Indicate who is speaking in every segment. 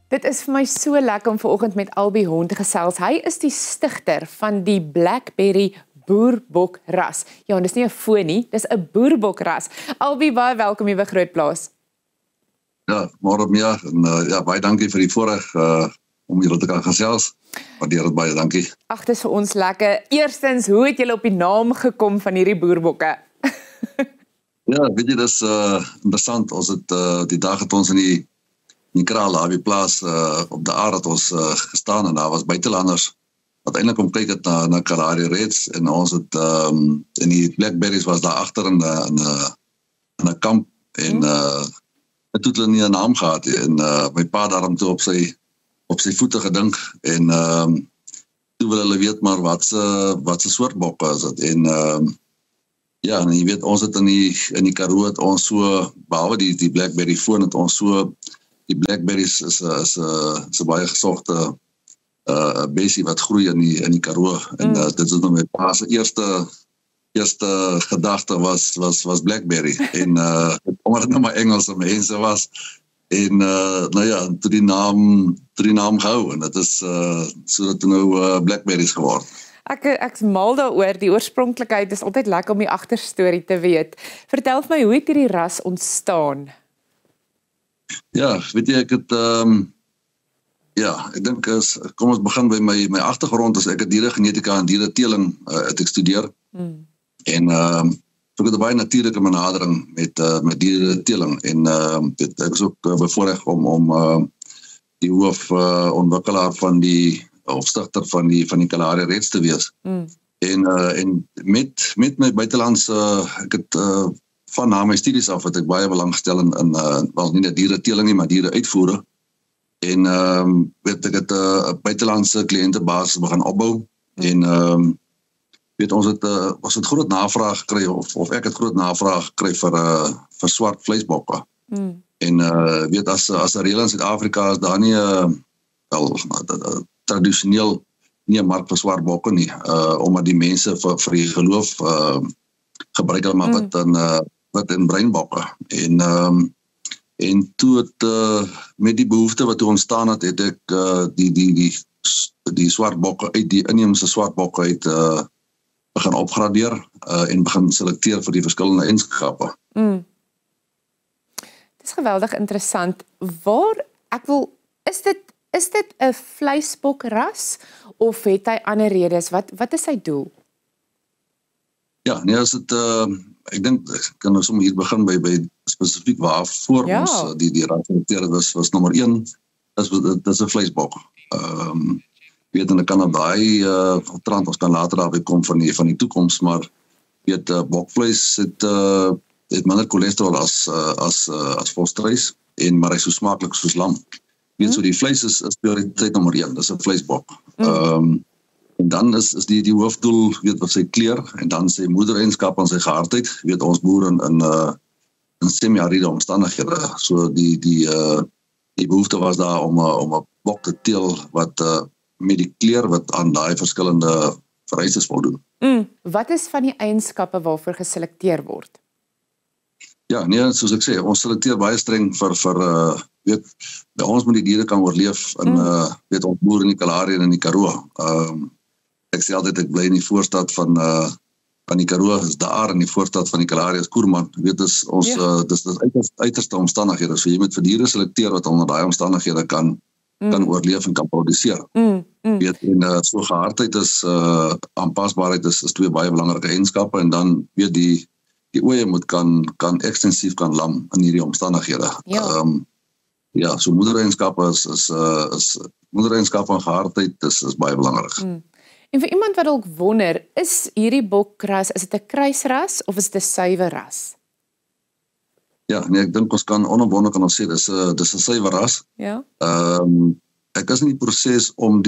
Speaker 1: Dit is vir my so lekker om vanoggend met Albie Hond te gesels. Hy is die stigter van die Blackberry boerbok ras. Ja, en dis nie 'n foon nie, dis 'n boerbok ras. Albie, baie welkom hier by Grootplaas.
Speaker 2: Ja, môre Mia en ja, baie dankie vir die voorreg om julle te kan gesels. Waardeer dit baie, dankie.
Speaker 1: Ag, dis vir ons lekker. Eerstens, hoe het julle op die naam gekom van hierdie boerbokke?
Speaker 2: Ja, weet jy, dis interessant. Ons het die dag het ons in die kraal daar by plaas op die aard het ons gestaan en daar was buitelanders wat eintlik kom kyk het na Kalahari Reds en ons het en die Blackberries was daar agter in 'n kamp en het het hulle nie 'n naam gehad en my pa daarom toe op sy voete gedink en toe wil hulle weet maar wat se soort bokke is dit en ja, en jy weet ons het in die Karoo het ons so behalwe die Blackberry foon het ons so die Blackberries is 'n baie gesogte besie wat groei in die Karoo en dit is nou my pa se eerste gedagte was Blackberry en omdat dit nou maar Engelse mense was en nou ja, toe die naam gehou en dit is sodat dit nou Blackberries geword.
Speaker 1: Ek's mal daaroor, die oorspronklikheid is altyd lekker om die agterstorie te weet. Vertel vir my, hoe het hierdie ras ontstaan?
Speaker 2: Ja, weet jy, ek het ja, ek dink kom ons begin by my agtergrond as ek het dieregenetika en diereteeling het ek studeer. En so ek het 'n baie natuurlike benadering met diereteeling en ek is ook bevoorreg om die hoofontwikkelaar van of stigter van die Kalahari Reds te wees. En met my buitelandse ek het van na my studies af het ek baie belang gestel in wel nie net diereteeling nie, maar diereuitvoere. En weet ek het 'n buitelandse kliëntebasis begin opbou en weet ons het groot navraag gekry of ek het groot navraag gekry vir swart vleisbokke. En weet as 'n reël in Suid-Afrika is daar nie tradisioneel nie 'n mark vir swart bokke nie, omdat die mense vir die geloof gebruik hulle maar wat in breinbokke. En toe het met die behoefte wat toe ontstaan het ek die swart bokke uit die inheemse swart bokke uit begin opgradeer en begin selekteer vir die verskillende eienskappe.
Speaker 1: Dis geweldig interessant. Is dit 'n vleisbokras of het hy ander redes? Wat is sy doel?
Speaker 2: Ja, nee, as dit ek dink ek kan nou sommer hier begin by spesifiek waarvoor ons die ras selekteer was nommer 1, dit is 'n vleisbok. Weet en ek kan op daai trant ons kan later daarby kom van die toekoms, maar weet bokvleis het minder cholesterol as volstruis en maar hy is so smaaklik soos lam. Weet so die vleis is prioriteit nommer 1, dis 'n vleisbok. En dan is die hoofdoel weet wat sy kleur en dan sy moedereienskappe en sy gehardheid. Weet ons boer in semi-aride omstandighede. So die behoefte was daar om 'n bok te teel wat met die kleur wat aan daai verskillende vereistes voldoen.
Speaker 1: Wat is van die eienskappe waarvoor geselekteer word?
Speaker 2: Ja, nee, soos ek sê, ons selekteer baie streng vir weet by ons moet die diere kan oorleef in weet ons boer in die Kalahari en in die Karoo. Ek sê altyd ek bly in die voorstad van die Karoo is daar in die voorstad van die Kalahari is Koerman. Weet dis ons dis uiterste omstandighede. So jy moet vir diere selekteer wat onder daai omstandighede kan oorleef en kan produseer. Weet en so gehardheid is aanpasbaarheid is twee baie belangrike eienskappe en dan weet die oeye moet kan ekstensief kan lam in hierdie omstandighede. Ja, so moedereienskappe is moedereienskappe en gehardheid is baie belangrik.
Speaker 1: En vir iemand wat dalk wonder, is hierdie bokras, is dit 'n kruisras of is dit 'n suiwer ras?
Speaker 2: Ja, nee, ek dink ons kan onopwonde kan ons sê dis 'n suiwer ras.
Speaker 1: Ja.
Speaker 2: Ek is in die proses om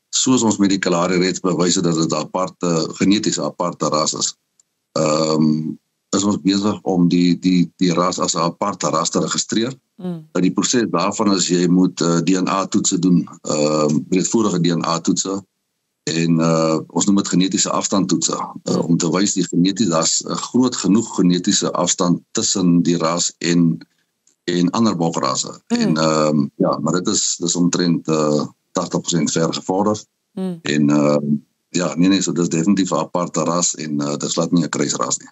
Speaker 2: soos ons met die Kalahari Reds bewys het dat dit 'n aparte genetiese aparte ras is. Is ons besig om die ras as 'n aparte ras te registreer. Die proses daarvan is jy moet DNA-toetse doen, breedvoerige DNA-toetse en ons noem dit genetiese afstandtoetse om te wys die geneties, daar's 'n groot genoeg genetiese afstand tussen die ras en en ander bokrasse. En ja, maar dit is omtrent 80% ver gevorder. En ja, nee, so dis definitief 'n aparte ras en dis laat nie 'n kruisras nie.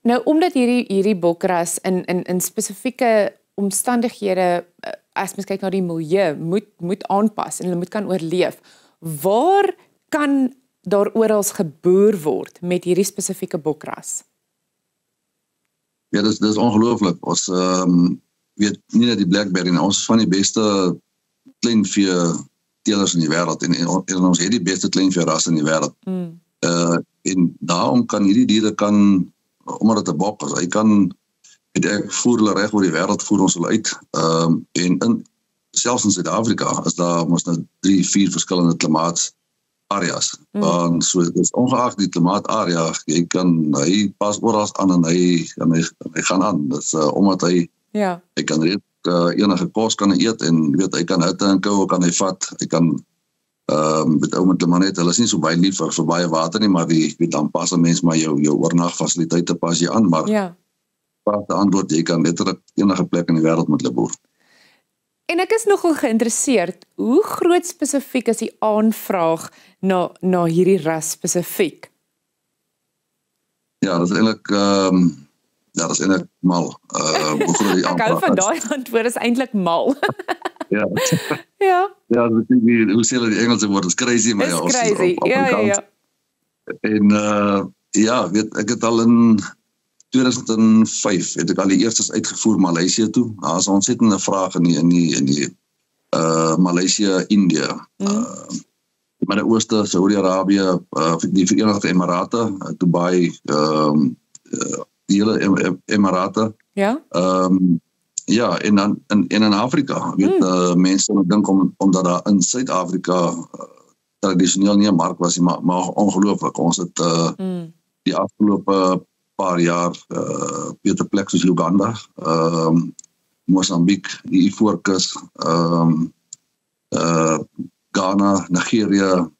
Speaker 1: Nou omdat hierdie bokras in spesifieke omstandighede, as mens kyk na die milieu, moet aanpas en hulle moet kan oorleef. Waar kan daar oral geboer word met hierdie spesifieke bokras?
Speaker 2: Ja, dis ongelooflik. Ons weet nie net die Blackberry nie, ons is van die beste kleinvee teelers in die wêreld en ons het die beste kleinvee ras in die wêreld. En daarom kan hierdie diere omdat dit 'n bok is, hy kan ek voer hulle reg oor die wêreld, voer ons hulle uit. En selfs in Suid-Afrika is daar mos nou 3-4 verskillende klimaatareas. Want so dis ongeag die klimaatarea, hy pas oral aan en hy gaan aan. Dis omdat hy kan enige kos kan hy eet en weet hy kan hitte en koue kan hy vat. Hy kan met ou met maar net, hulle is nie so baie lief vir baie water nie, maar dan pas 'n mens maar jou oornag fasiliteite pas jy aan, maar die antwoord, jy kan letterlik enige plek in die wêreld met hulle boer.
Speaker 1: En ek is nogal geïnteresseerd, hoe groot spesifiek is die aanvraag na hierdie ras spesifiek?
Speaker 2: Ja, dat is eintlik mal.
Speaker 1: Ek hou van daai antwoord, is eintlik mal.
Speaker 2: Ja.
Speaker 1: Ja.
Speaker 2: Ja, hoe sê hulle die Engelse woord, is crazy, maar
Speaker 1: ja. Is crazy, ja.
Speaker 2: En ja, weet, ek het al in 2005 het ek al die eerstes uitgevoer Maleisië toe. Daar is 'n ontsettende vraag in die Maleisië, Indië, die Midde-Ooste, Saudi-Arabië, die Verenigde Emirate, Dubai, die hele Emirate.
Speaker 1: Ja.
Speaker 2: Ja, en dan in Afrika, weet mense dink omdat daar in Suid-Afrika tradisioneel nie 'n mark was nie, maar ongelooflik. Ons het die afgelope paar jaar weet 'n plek soos Uganda, Mosambiek, die Ivoorkus, Ghana, Nigeria,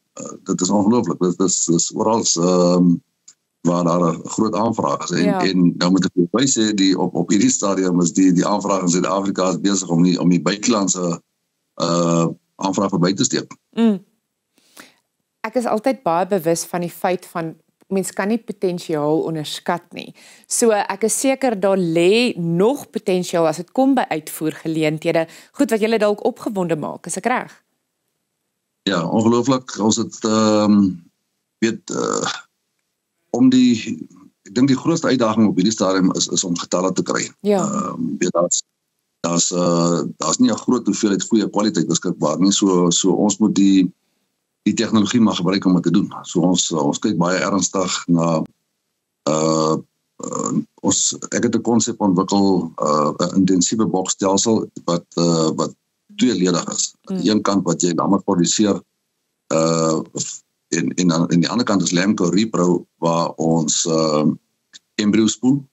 Speaker 2: dit is ongelooflik. Dit is oral waar daar 'n groot aanvraag is. En nou moet ek by sê, op hierdie stadium is die aanvraag in Suid-Afrika is besig om die buitelandse aanvraag verby te steek.
Speaker 1: Ek is altyd baie bewus van die feit van mens kan nie potensiaal onderskat nie. So ek is seker daar lê nog potensiaal as dit kom by uitvoergeleenthede. Goed wat julle dalk opgewonde maak, is ek reg?
Speaker 2: Ja, ongelooflik. Ons het ek dink die grootste uitdaging op hierdie stadium is om getalle te kry.
Speaker 1: Ja.
Speaker 2: Daar's nie 'n groot hoeveelheid goeie kwaliteit beskikbaar nie. So ons moet die tegnologie maar gebruik om dit te doen. So ons kyk baie ernstig na ek het 'n konsep ontwikkel, 'n intensiewe bokstelsel wat tweeledig is. Aan die een kant wat jy dan produseer en die ander kant is Lamco Repro waar ons embryo spoel,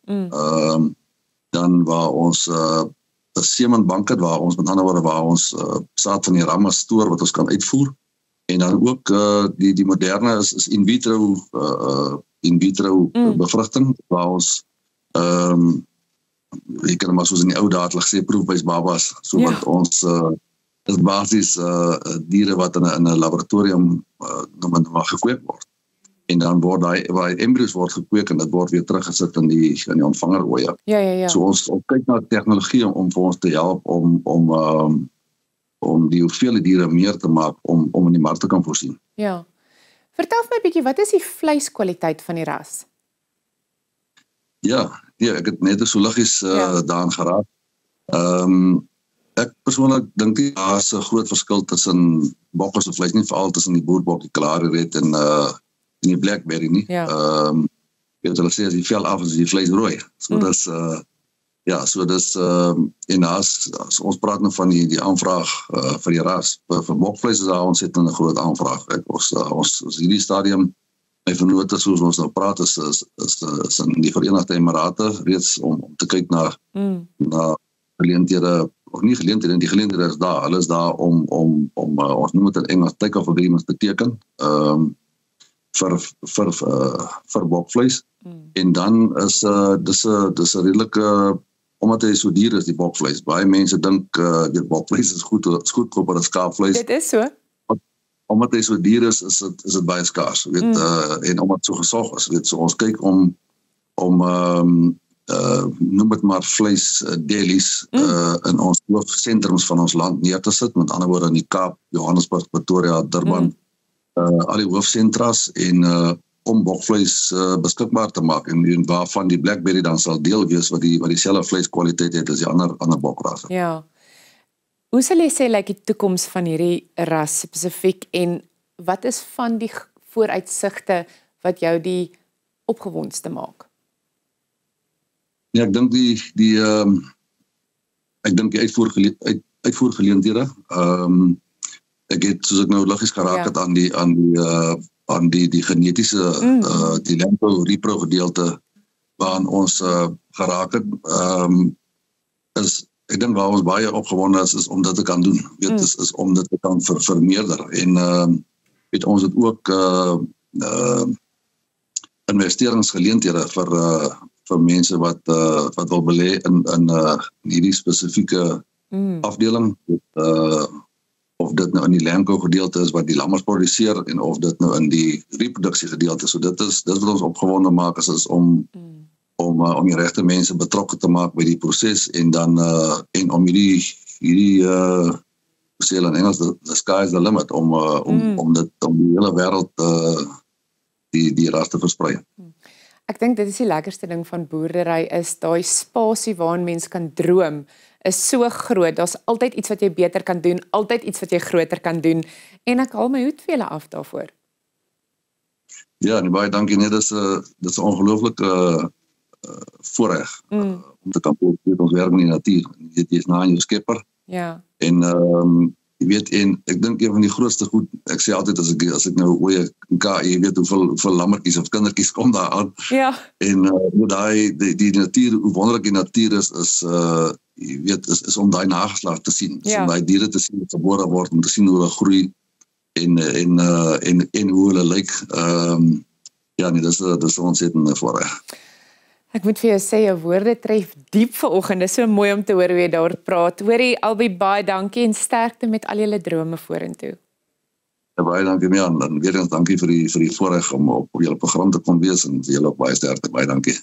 Speaker 2: dan waar ons 'n semenbank het waar ons met ander woorde waar ons saad van die ramme stoor wat ons kan uitvoer. En dan ook die moderne is in vitro bevrugting waar ons ek kan maar soos in die ou dae gesê proefbys babas, so wat ons is basies diere wat in 'n laboratorium maar gekweek word. En dan word daai embryos word gekweek en dit word weer teruggesit in die ontvangerooie.
Speaker 1: Ja.
Speaker 2: So ons kyk na tegnologie om vir ons te help om die hoeveelheid diere meer te maak om in die mark te kan voorsien.
Speaker 1: Ja. Vertel my 'n bietjie, wat is die vleiskwaliteit van die ras?
Speaker 2: Ja, ek het net so liggies daaraan geraak. Ek persoonlik dink daar is 'n groot verskil tussen bokke se vleis, nie veral tussen die boerbok, die Kalahari Red en die Blackberry nie. Hulle sê as die vel af is die vleis rooi. So dis en as ons praat nou van die aanvraag vir die ras, vir bokvleis is daar ontsettend 'n groot aanvraag. Ons hierdie stadium, my vennote soos ons nou praat is in die Verenigde Emirate reeds om te kyk na geleenthede, of nie geleenthede, die geleenthede is daar. Hulle is daar om ons noem dit in Engels take-off agreements te teken vir bokvleis. En dan is dis 'n redelike omdat hy so duur is, die bokvleis. Baie mense dink weet bokvleis is goedkoper as skaapvleis.
Speaker 1: Dit is so.
Speaker 2: Omdat hy so duur is dit baie skaars, weet, en omdat so gesog is, weet, so ons kyk om noem dit maar vleis delis in ons hoofsentrums van ons land neer te sit, met ander woorde in die Kaap, Johannesburg, Pretoria, Durban, al die hoofsentras en om bokvleis beskikbaar te maak en waarvan die Blackberry dan sal deel wees wat dieselfde vleiskwaliteit het as die ander bokrasse.
Speaker 1: Ja. Hoe sal jy sê lyk die toekoms van hierdie ras spesifiek en wat is van die vooruitsigte wat jou die opgewondste maak?
Speaker 2: Ja, ek dink die uitvoergeleenthede. Ek het soos ek nou liggies geraak het aan die genetiese die landbou-repro gedeelte waaraan ons geraak het, is ek dink waar ons baie opgewonde is om dit te kan doen. Weet, is om dit te kan vermeerder. En weet, ons het ook investeringsgeleenthede vir mense wat wil belê in hierdie spesifieke afdeling. Of dit nou in die landbou gedeelte is wat die lammers produseer en of dit nou in die reproduksie gedeelte. So dit wat ons opgewonde maak is om die regte mense betrokke te maak by die proses en dan en om hierdie sê in Engels the sky is the limit om die hele wêreld die ras te versprei.
Speaker 1: Ek dink dit is die lekkerste ding van boerdery is daai spasie waarin mens kan droom is so groot. Daar's altyd iets wat jy beter kan doen, altyd iets wat jy groter kan doen en ek haal my hoed vir julle af daarvoor.
Speaker 2: Ja, en baie dankie. Nee, dit is 'n ongelooflike voorreg om te kan doen ons werk in die natuur. Jy is na jou skepper.
Speaker 1: Ja.
Speaker 2: En jy weet, en ek dink een van die grootste goed, ek sê altyd as ek nou oor jy weet hoeveel lammertjies of kindertjies kom daar aan.
Speaker 1: Ja.
Speaker 2: En die natuur, hoe wonderlik die natuur is jy weet, is om daai nageslag te sien. Ja. Om daai diere te sien wat gebore word, om te sien hoe hulle groei en hoe hulle lyk. Ja, nee, dis 'n ontsettende voorreg.
Speaker 1: Ek moet vir jou sê, jou woorde tref diep vanoggend. Dit is so mooi om te hoor hoe jy daar praat. Hoorie, Albie, baie dankie en sterkte met al julle drome vorentoe.
Speaker 2: Ja, baie dankie, Mian. En weer eens dankie vir die voorreg om op julle program te kon wees en vir julle ook baie sterkte. Baie dankie.